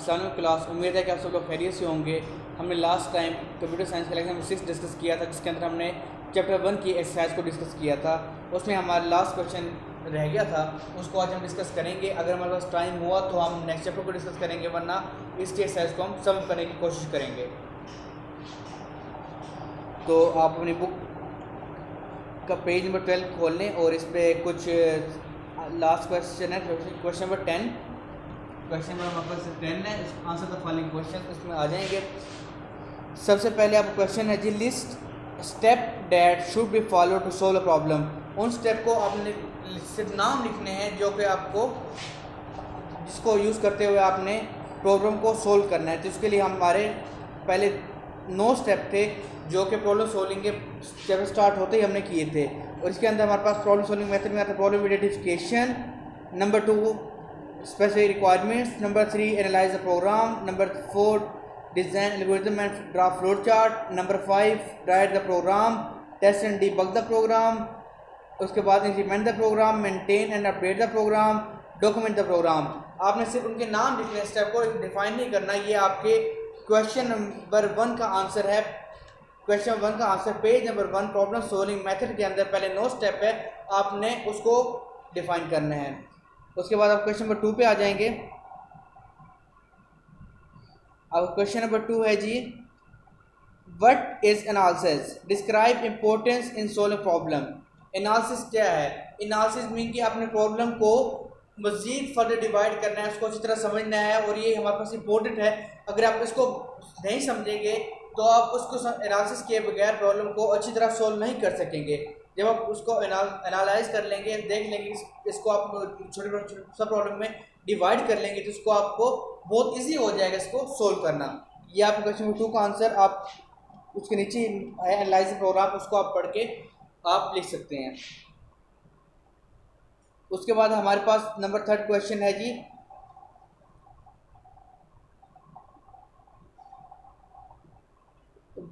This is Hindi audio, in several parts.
अस्सलाम वालेकुम क्लास। उम्मीद है कि आप सब लोग खैरियत से होंगे। हमने लास्ट टाइम कंप्यूटर साइंस का लेक्चर नंबर 6 डिस्कस किया था, जिसके अंदर हमने चैप्टर 1 की एक्सरसाइज को डिस्कस किया था। उसमें हमारा लास्ट क्वेश्चन रह गया था, उसको आज हम डिस्कस करेंगे। अगर हमारे पास टाइम हुआ तो हम नेक्स्ट चैप्टर को डिस्कस करेंगे, वरना इसकी एक्सरसाइज को हम सॉल्व करने की कोशिश करेंगे। तो आप अपनी बुक का पेज नंबर 12 खोल लें और इस पर कुछ लास्ट क्वेश्चन है, क्वेश्चन नंबर 10। क्वेश्चन नंबर हमारे पास 10 है। आंसर द फॉलोइंग क्वेश्चन इसमें आ जाएंगे। सबसे पहले आपका क्वेश्चन है जी, list step that should be follow to solve a problem. उन स्टेप को आपने सिर्फ नाम लिखने हैं जो कि आपको जिसको यूज़ करते हुए आपने प्रॉब्लम को सोल्व करना है। तो इसके लिए हमारे पहले 9 स्टेप थे जो कि प्रॉब्लम सोल्विंग के स्टेप स्टार्ट होते ही हमने किए थे। और इसके अंदर हमारे पास प्रॉब्लम सोल्विंग मेथड में आता है problem identification, number 2 specific requirements, number 3 analyze the program, number 4 design algorithm and draft flow chart, number 5 write the program, test and debug the program, उसके बाद implement the program, maintain and update the program, document the program। आपने सिर्फ उनके नाम लिखने हैं, स्टेप को डिफाइन नहीं करना। ये आपके क्वेश्चन नंबर 1 का आंसर है। क्वेश्चन 1 का answer page number 1 problem solving method के अंदर पहले 9 स्टेप है, आपने उसको डिफाइन करना है। उसके बाद आप क्वेश्चन नंबर 2 पे आ जाएंगे। अब क्वेश्चन नंबर 2 है जी, what is analysis, describe importance in solving problem. Analysis क्या है? एनालिसिस मीन कि आपने प्रॉब्लम को मजीद फर्दर डिवाइड करना है, उसको अच्छी तरह समझना है, और ये हमारे पास इंपॉर्टेंट है। अगर आप इसको नहीं समझेंगे तो आप उसको एनालिसिस किए बगैर प्रॉब्लम को अच्छी तरह सोल्व नहीं कर सकेंगे। जब आप उसको एनालाइज कर लेंगे, देख लेंगे, इसको आप छोटे सब प्रॉब्लम में डिवाइड कर लेंगे, तो इसको आपको बहुत इजी हो जाएगा इसको सोल्व करना। ये आपका क्वेश्चन नंबर 2 का आंसर, आप उसके नीचे एनालाइज प्रोग्राम उसको आप पढ़ के आप लिख सकते हैं। उसके बाद हमारे पास नंबर 3 क्वेश्चन है जी,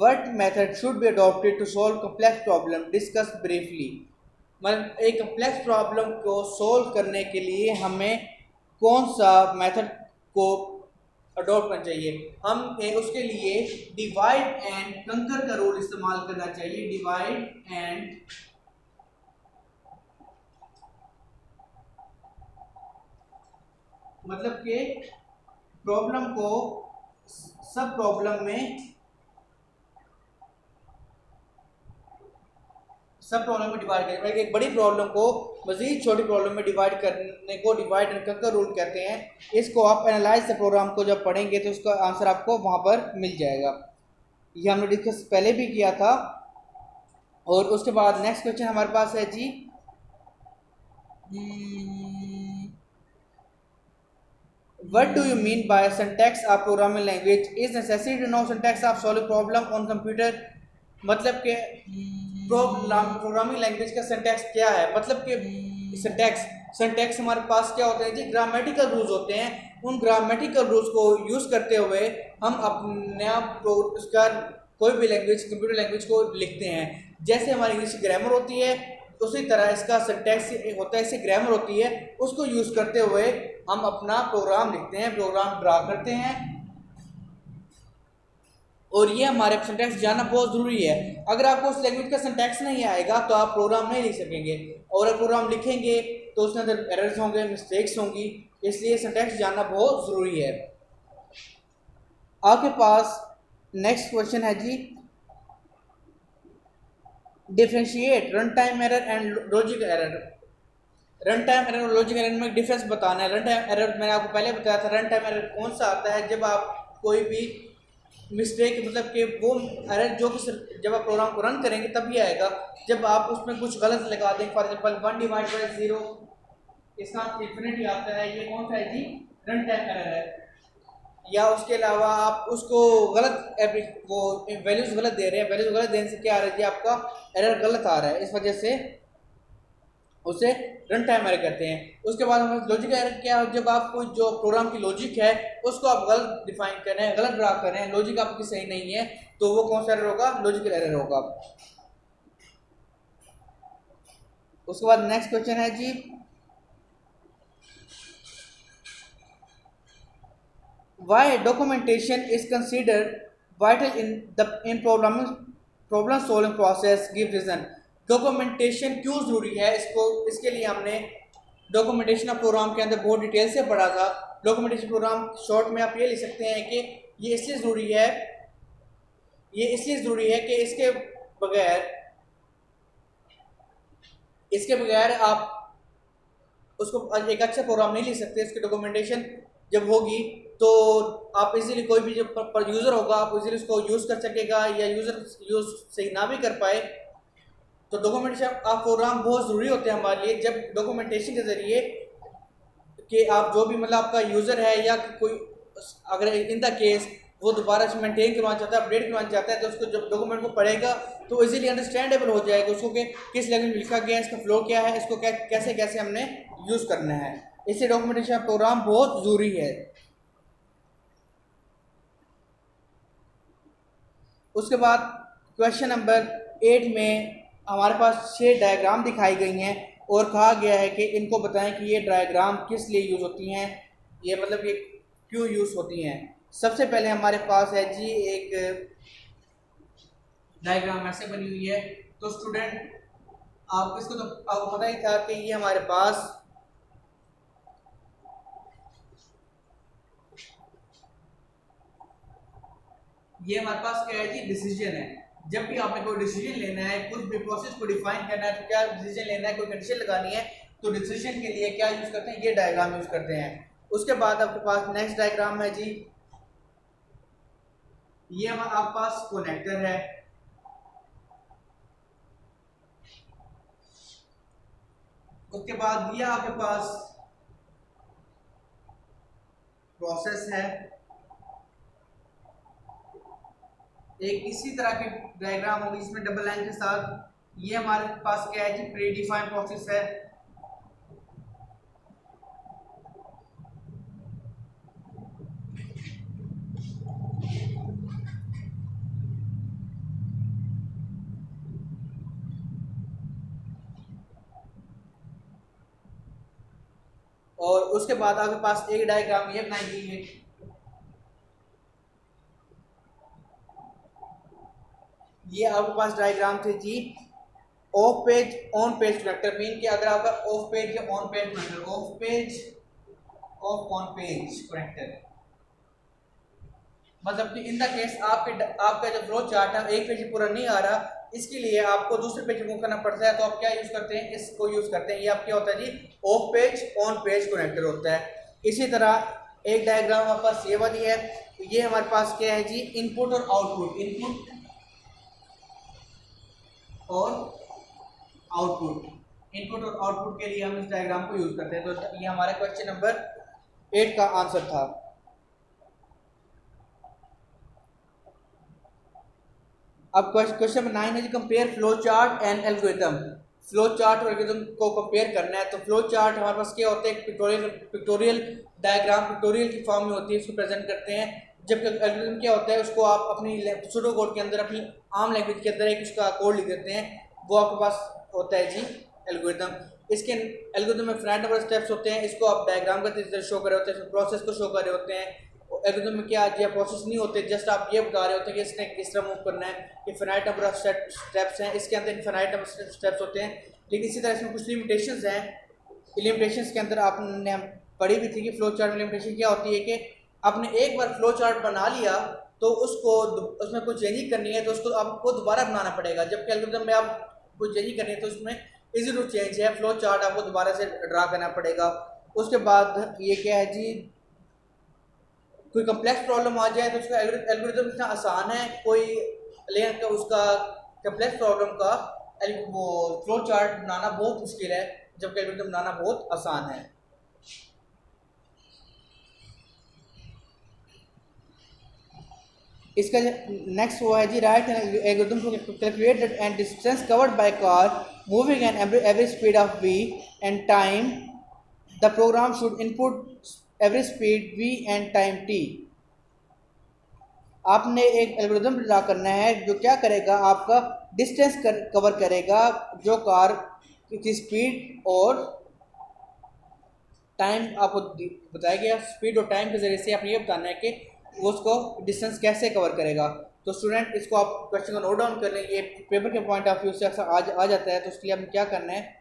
What method should be adopted to solve complex problem? Discuss briefly। मतलब एक कम्प्लेक्स प्रॉब्लम को सोल्व करने के लिए हमें कौन सा मेथड को अडॉप्ट करना चाहिए? हम उसके लिए डिवाइड एंड कंकर का रूल इस्तेमाल करना चाहिए। डिवाइड एंड मतलब कि प्रॉब्लम को सब प्रॉब्लम में डिवाइड करें। एक बड़ी प्रॉब्लम को मजीद छोटी प्रॉब्लम में डिवाइड करने को डिवाइड एंड कंकर रूल कहते हैं। इसको आप एनालाइज द प्रोग्राम को जब पढ़ेंगे तो उसका आंसर आपको वहां पर मिल जाएगा। ये हमने डिस्कस पहले भी किया था। और उसके बाद नेक्स्ट क्वेश्चन हमारे पास है जी, What do you mean by syntax of programming language? Is necessary to know syntax of solve problem on computer? मतलब कि प्रोग्रामिंग लैंग्वेज का सिंटैक्स क्या है? मतलब कि सिंटैक्स हमारे पास क्या होते हैं जी? ग्रामेटिकल रूल्स होते हैं। उन ग्रामेटिकल रूल्स को यूज़ करते हुए हम अपना उसका कोई भी लैंग्वेज कंप्यूटर लैंग्वेज को लिखते हैं। जैसे हमारी इंग्लिश की ग्रामर होती है, उसी तरह इसका सिंटैक्स होता है, इसकी ग्रामर होती है। उसको यूज़ करते हुए हम अपना प्रोग्राम लिखते हैं, प्रोग्राम ड्रा करते हैं। और ये हमारे सिंटैक्स जानना बहुत ज़रूरी है। अगर आपको उस लैंग्वेज का सिंटैक्स नहीं आएगा तो आप प्रोग्राम नहीं लिख सकेंगे, और अगर प्रोग्राम लिखेंगे तो उसके अंदर एरर्स होंगे, मिस्टेक्स होंगी। इसलिए सिंटैक्स जानना बहुत ज़रूरी है। आपके पास नेक्स्ट क्वेश्चन है जी, differentiate run time error and logic error. Run time error और लॉजिक एरर में डिफरेंस बताना है। रन टाइम एरर मैंने आपको पहले बताया था। रन टाइम एरर कौन सा आता है? जब आप कोई भी मिस्टेक, मतलब कि वो एरर जो कि जब आप प्रोग्राम को रन करेंगे तभी आएगा जब आप उसमें कुछ गलत लगा दें। फॉर एग्जाम्पल 1/0 इसका इंफिनिटी आता है, ये कौन सा है जी? रन टाइम एरर है। या उसके अलावा आप उसको गलत वो वैल्यूज गलत दे रहे हैं, वैल्यूज गलत देने से क्या आ रहा है जी? आपका एरर गलत आ रहा है, इस वजह से उसे रन टाइम एरर कहते हैं। उसके बाद हमारे लॉजिक एरर क्या है? जब आप कोई जो प्रोग्राम की लॉजिक है उसको आप गलत डिफाइन कर रहे हैं, गलत ड्रा कर रहे हैं, लॉजिक आपकी सही नहीं है, तो वो कौन सा एरर होगा? लॉजिकल एरर होगा। उसके बाद नेक्स्ट क्वेश्चन है जी, Why documentation is considered vital in problem solving process? Give reason. Documentation क्यों ज़रूरी है, इसके लिए हमने डॉक्यूमेंटेशन ऑफ प्रोग्राम के अंदर बहुत डिटेल से पढ़ा था। डॉक्यूमेंटेशन प्रोग्राम शॉर्ट में आप ये लिख सकते हैं कि ये इसलिए ज़रूरी है कि इसके बगैर आप उसको एक अच्छा प्रोग्राम नहीं लिख सकते। इसकी डॉक्यूमेंटेशन जब होगी तो आप इजीली कोई भी जो पर यूज़र होगा आप इजीली उसको यूज़ कर सकेगा, या यूज़र यूज़ सही ना भी कर पाए। तो डॉक्यूमेंटेशन आप प्रोग्राम बहुत ज़रूरी होते हैं हमारे लिए। जब डॉक्यूमेंटेशन के ज़रिए कि आप जो भी मतलब आपका यूज़र है या कोई अगर इन द केस वो दोबारा से मेंटेन करवाना चाहता है, अपडेट करवाना चाहता है, तो उसको जब डॉक्यूमेंट को पढ़ेगा तो इजीली अंडरस्टैंडेबल हो जाएगा उसको कि किस लैंग्वेज में लिखा गया है, इसका फ्लो क्या है, इसको कैसे कैसे हमने यूज़ करना है। इससे डॉक्यूमेंटेशन प्रोग्राम बहुत ज़रूरी है। उसके बाद क्वेश्चन नंबर 8 में हमारे पास 6 डायग्राम दिखाई गई हैं और कहा गया है कि इनको बताएं कि ये डायग्राम किस लिए यूज़ होती हैं, ये मतलब ये क्यों यूज़ होती हैं। सबसे पहले हमारे पास है जी एक डायग्राम ऐसे बनी हुई है। तो स्टूडेंट आपको पता ही था कि ये हमारे पास क्या है जी, डिसीजन है। जब भी आपने कोई डिसीजन लेना है, कुछ भी प्रोसेस को डिफाइन करना है, तो क्या डिसीजन लेना है, कोई कंडीशन लगानी है, तो डिसीजन के लिए क्या यूज़ करते हैं, ये डायग्राम यूज़ करते हैं। उसके बाद आपके पास नेक्स्ट डायग्राम है जी, ये आपके पास कनेक्टर है। उसके बाद ये आपके पास प्रोसेस है। एक इसी तरह की डायग्राम होगी इसमें डबल लाइन के साथ। ये हमारे पास क्या है जी, प्री डिफाइंड प्रोसेस है। और उसके बाद आपके पास एक डायग्राम ये बनाई गई है। ये आपके पास डायग्राम थे जी off page on page connector. Mean कि अगर आपका ऑफ पेज या on page connector, off page off on page connector, मतलब कि इन द केस आपका जो फ्लो चार्ट है एक पेज पूरा नहीं आ रहा, इसके लिए आपको दूसरे पेज मूव करना पड़ता है। तो आप क्या यूज करते हैं, इसको यूज करते हैं। ये आप क्या होता है जी, off page on page connector होता है। इसी तरह एक डायग्राम हमारे पास ये वाली है। ये हमारे पास क्या है जी, इनपुट और आउटपुट, इनपुट और आउटपुट के लिए हम इस डायग्राम को यूज करते हैं। तो ये हमारा क्वेश्चन नंबर 8 का आंसर था। अब क्वेश्चन नंबर 9 है जी, compare flow chart and algorithm. Flow chart और एल्गोरिथम को कंपेयर करना है। तो फ्लो चार्ट हमारे पास क्या होता है, पिक्टोरियल डायग्राम पिक्टोरियल की फॉर्म में होती है, उसको प्रेजेंट करते हैं। जबकि एल्गोरिथम क्या होता है, उसको आप अपनी सूडो कोड के अंदर, अपनी आम लैंग्वेज के अंदर एक उसका कोड लिख देते हैं, वो आपके पास होता है जी एल्गोरिथम। इसके एल्गोरिथम में फाइनाइट नंबर स्टेप्स होते हैं, इसको आप डायग्राम के तरीके से शो कर रहे होते हैं, प्रोसेस को शो कर रहे होते हैं। एल्गोरिथम में क्या ये प्रोसेस नहीं होते, जस्ट आप ये बता रहे होते हैं कि इसने किस तरह मूव करना है। ये फाइनाइट नंबर ऑफ स्टेप्स हैं, इसके अंदर इनफाइनाइट नंबर स्टेप्स होते हैं। लेकिन इसी तरह इसमें कुछ लिमिटेशंस हैं। लिमिटेशंस के अंदर आपने पढ़ी भी थी कि फ्लो चार्ट में लिमिटेशन क्या होती है कि आपने एक बार फ्लो चार्ट बना लिया तो उसमें कुछ चेंजिंग करनी है तो उसको आपको दोबारा बनाना पड़ेगा। जबकि एल्गोरिथम में आप कुछ चेंजिंग करनी है तो उसमें इजी टू चेंज है, फ्लो चार्ट आपको दोबारा से ड्रा करना पड़ेगा। उसके बाद ये क्या है जी, कोई कम्प्लेक्स प्रॉब्लम आ जाए तो उसका एल्गोरिथम इतना आसान है, लेकिन उसका कम्प्लेक्स प्रॉब्लम का वो फ्लो चार्ट बनाना बहुत मुश्किल है, जबकि एल्गोरिथम बनाना बहुत आसान है। इसका नेक्स्ट वो है जी, write algorithm to calculate and distance covered by car moving and average speed of v and time the program should input average speed v and time t। आपने एक एल्गोरिथम ड्रा करना है जो क्या करेगा, आपका डिस्टेंस कवर करेगा जो कार की स्पीड और टाइम आपको बताया गया, स्पीड और टाइम के ज़रिए से आपने ये बताना है कि वो उसको डिस्टेंस कैसे कवर करेगा। तो स्टूडेंट इसको आप क्वेश्चन को नोट डाउन कर लें, ये पेपर के पॉइंट ऑफ व्यू से अक्सर आ जाता है। तो उसके लिए हमें क्या करना है,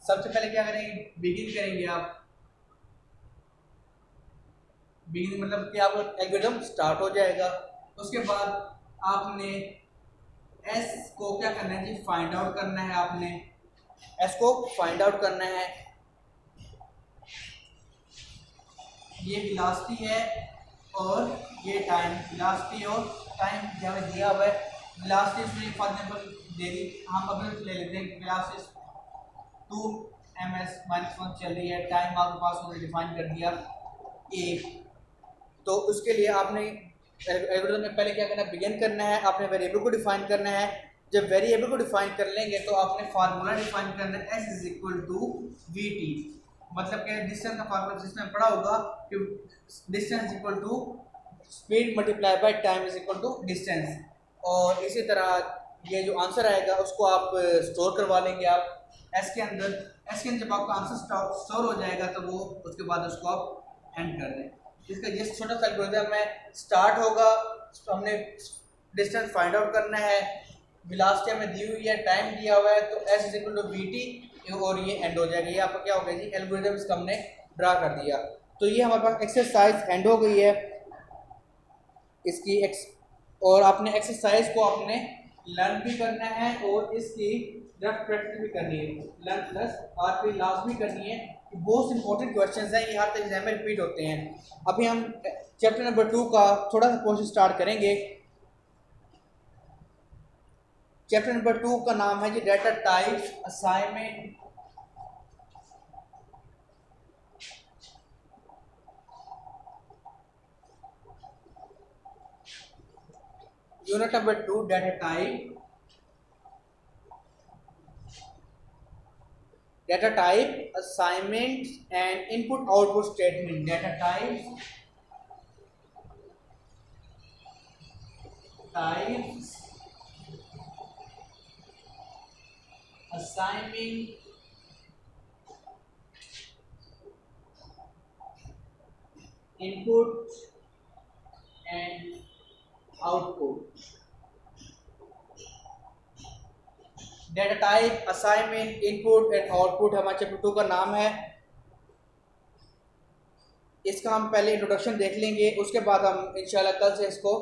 सबसे पहले क्या करेंगे, बिगिन करेंगे आप। बिगिन मतलब कि आपका एल्गोरिथम स्टार्ट हो जाएगा। उसके बाद आपने एस को क्या करना है जी, फाइंड आउट करना है। आपने एस को फाइंड आउट करना है। ये वेलोसिटी है और ये टाइम, वेलोसिटी और टाइम जो हमें दिया हुआ है। वेलोसिटी इसमें फॉर एग्जांपल दे दी, हम अगर ले लेते हैं वेलोसिटी 2 ms-1 चल रही है, टाइम आपके पास हमने डिफाइन कर दिया 1। तो उसके लिए आपने एल्गोरिथम में पहले क्या करना है, बिगिन करना है, आपने वेरिएबल को डिफाइन करना है। जब वेरिएबल को डिफाइन कर लेंगे तो आपने फार्मूला डिफाइन करना है, s is equal to v t. मतलब कि डिस्टेंस का फार्मूला जिसमें पढ़ा होगा कि distance equal to speed multiply by time is equal to distance. और इसी तरह ये जो आंसर आएगा उसको आप स्टोर करवा लेंगे आप एस के अंदर। एस के अंदर जब आपका आंसर स्टोर हो जाएगा तो वो उसके बाद उसको आप एंड कर दें। इसका जिस छोटा सा एल्गोरिथम में स्टार्ट होगा, हमने डिस्टेंस फाइंड आउट करना है, वेलोसिटी हमें दी हुई है, टाइम दिया हुआ है, तो s is equal to v t और ये एंड हो जाएगा। ये आपका क्या हो गया जी, एल्गोरिथम इसका हमने ड्रा कर दिया। तो ये हमारे पास एक्सरसाइज एंड हो गई है इसकी और आपने एक्सरसाइज को आपने लर्न भी करना है और इसकी रफ प्रैक्टिस भी करनी है। लर्न प्लस आर पी लाजमी करनी है। बहुत इंपॉर्टेंट क्वेश्चंस हैं, ये हर तक एग्जाम में रिपीट होते हैं। अभी हम चैप्टर नंबर 2 का थोड़ा सा पोर्शन स्टार्ट करेंगे। चैप्टर नंबर 2 का नाम है जी data types, assignment. Unit number 2 data type, data type, assignments and input output statement। data types, assignment, input and output। Data type, assignment, input and output हमारे चैप्टर 2 का नाम है। इसका हम पहले इंट्रोडक्शन देख लेंगे, उसके बाद हम इंशाल्लाह कल से इसको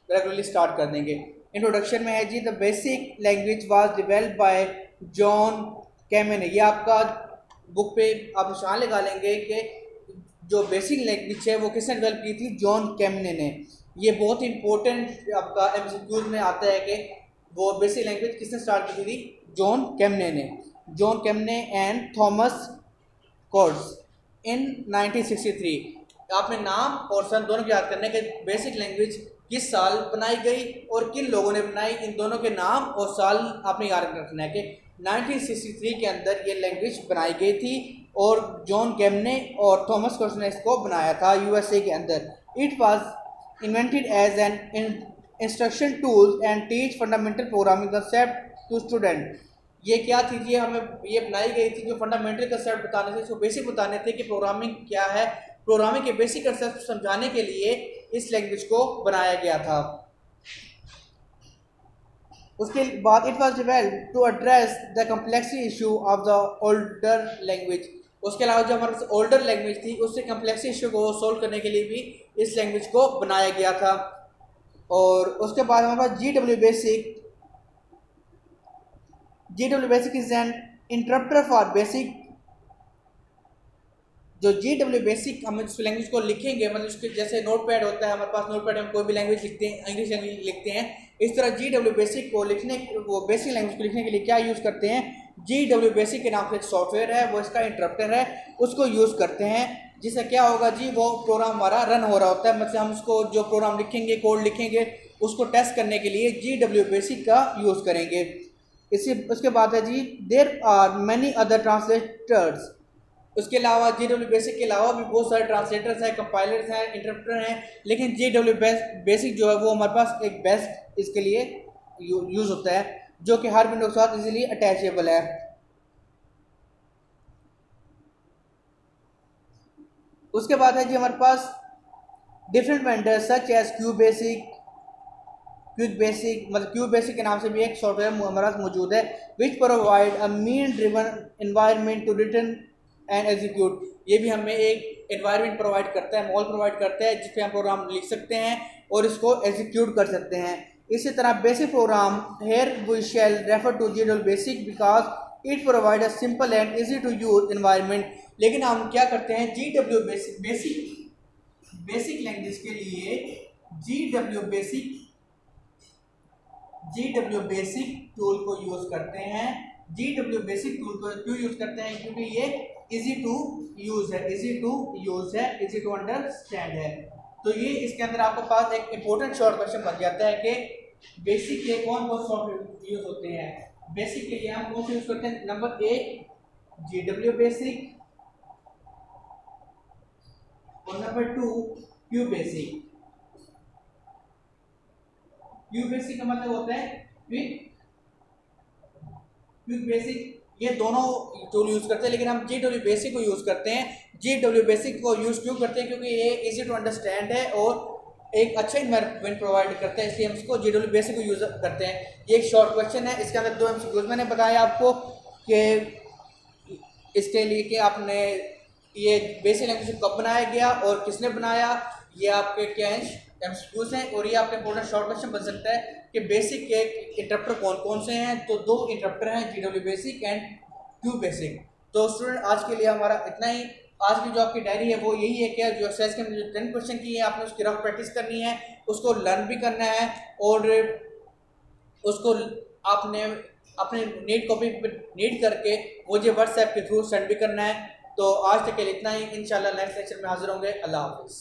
रेगुलरली स्टार्ट कर देंगे। इंट्रोडक्शन में है जी, the basic language was developed by John Kemeny. ये आपका बुक पे आप निशान लगा लेंगे कि जो बेसिक लैंग्वेज है वो किसने डेवलप की थी, जॉन कैमने ने। ये बहुत इंपॉर्टेंट आपका एमसीक्यूज में आता है कि वो बेसिक लैंग्वेज किसने स्टार्ट की थी, जॉन कैमने ने। John Kemeny and Thomas Kurtz in 1963। आपने नाम और सन दोनों को याद करने के, बेसिक लैंग्वेज किस साल बनाई गई और किन लोगों ने बनाई, इन दोनों के नाम और साल आपने याद रखना है कि 1963 के अंदर ये लैंग्वेज बनाई गई थी और जॉन कैमने और थॉमस कोड्स ने इसको बनाया था यूएसए के अंदर। It was invented as an instruction tool and teach fundamental programming concept to student. ये क्या थी, ये हमें ये बनाई गई थी जो फंडामेंटल कंसेप्ट बताने थे, इसको बेसिक बताने थे कि प्रोग्रामिंग क्या है। प्रोग्रामिंग के बेसिक कंसेप्ट समझाने के लिए इस लैंग्वेज को बनाया गया था। उसके बाद it was developed to address the complexity issue of the older language. उसके अलावा जो हमारे ओल्डर लैंग्वेज थी उससे कम्प्लेक्सिटी इशू को सोल्व करने के लिए भी इस लैंग्वेज को बनाया गया था। और उसके बाद हमारे पास GW basic. GW basic is an interrupter for basic. जो GW बेसिक हम इस लैंग्वेज को लिखेंगे, मतलब उसके जैसे नोटपैड होता है हमारे पास, नोटपैड में कोई भी लैंग्वेज लिखते हैं, इंग्लिश लैंग्वेज लिखते हैं, इस तरह GW बेसिक को लिखने, वो बेसिक लैंग्वेज को लिखने के लिए क्या यूज़ करते हैं, GW बेसिक के नाम से एक सॉफ्टवेयर है, वो इसका इंटरप्टर है, उसको यूज़ करते हैं। जिससे क्या होगा जी, वो प्रोग्राम हमारा रन हो रहा होता है। मतलब हम उसको जो प्रोग्राम लिखेंगे, कोड लिखेंगे, उसको टेस्ट करने के लिए GW बेसिक का यूज़ करेंगे। इसी उसके बाद है जी there are many other translators. उसके अलावा GW बेसिक के अलावा भी बहुत सारे ट्रांसलेटर्स हैं, कंपाइलर्स हैं, इंटरप्रेटर हैं, लेकिन GW बेसिक जो है वो हमारे पास एक बेस्ट इसके लिए यूज़ होता है, जो कि हर विंडो के साथ इजीली अटैचेबल है। उसके बाद है जी हमारे पास different vendors such as QBasic मतलब क्यूब बेसिक के नाम से भी एक सॉफ्टवेयर हमारे पास मौजूद है, which provide a menu driven environment to return and execute. ये भी हमें एक एनवायरनमेंट प्रोवाइड करता है, मॉल प्रोवाइड करता है, जिसपे हम प्रोग्राम लिख सकते हैं और इसको एग्जीक्यूट कर सकते हैं। इसी तरह basic program here we shall refer to GW basic because it provide a simple and easy to use environment. लेकिन हम क्या करते हैं, GW बेसिक लैंग्वेज के लिए GW बेसिक टूल को यूज करते हैं। GW बेसिक टूल को क्यों यूज करते हैं, क्योंकि ये इजी टू यूज है, इजी टू अंडरस्टैंड है। तो ये इसके अंदर आपके पास एक इंपॉर्टेंट शॉर्ट क्वेश्चन बन जाता है कि बेसिक के कौन कौन सॉफ्टवेयर यूज होते हैं। बेसिक के लिए हम कौन से यूज करते हैं, नंबर 1 GW बेसिक और number 2 cube basic. Cube basic का मतलब होता है क्यूब बेसिक, ये दोनों टूल यूज करते हैं, लेकिन हम GW बेसिक को यूज करते हैं। GW बेसिक को यूज क्यों करते हैं, क्योंकि ये इजी टू अंडरस्टैंड है और एक अच्छा इन्वायरमेंट प्रोवाइड करता है, इसलिए हम इसको GW बेसिक को यूज करते हैं। ये एक शॉर्ट क्वेश्चन है, इसके अंदर 2 MCQs मैंने बताया आपको कि इसके लिए कि आपने ये बेसिक लैंग्वेज कब बनाया गया और किसने बनाया, ये आपके क्या है MCQs हैं। और ये आपके इंपॉर्टेंट शॉर्ट क्वेश्चन बन सकता है कि बेसिक के इंटरप्टर कौन कौन से हैं, तो 2 इंटरप्टर हैं, GW basic and cube basic. तो स्टूडेंट आज के लिए हमारा इतना ही। आज की जो आपकी डायरी है वो यही है कि जो एक्सरसाइज के हमने जो 10 क्वेश्चन किए हैं आपने उसकी रफ प्रैक्टिस करनी है, उसको लर्न भी करना है और उसको आपने अपने नीट कॉपी पर नीट करके मुझे व्हाट्सएप के थ्रू सेंड भी करना है। तो आज तक के लिए इतना ही, इंशाल्लाह नेक्स्ट लेक्चर में हाजिर होंगे। अल्लाह हाफिज़।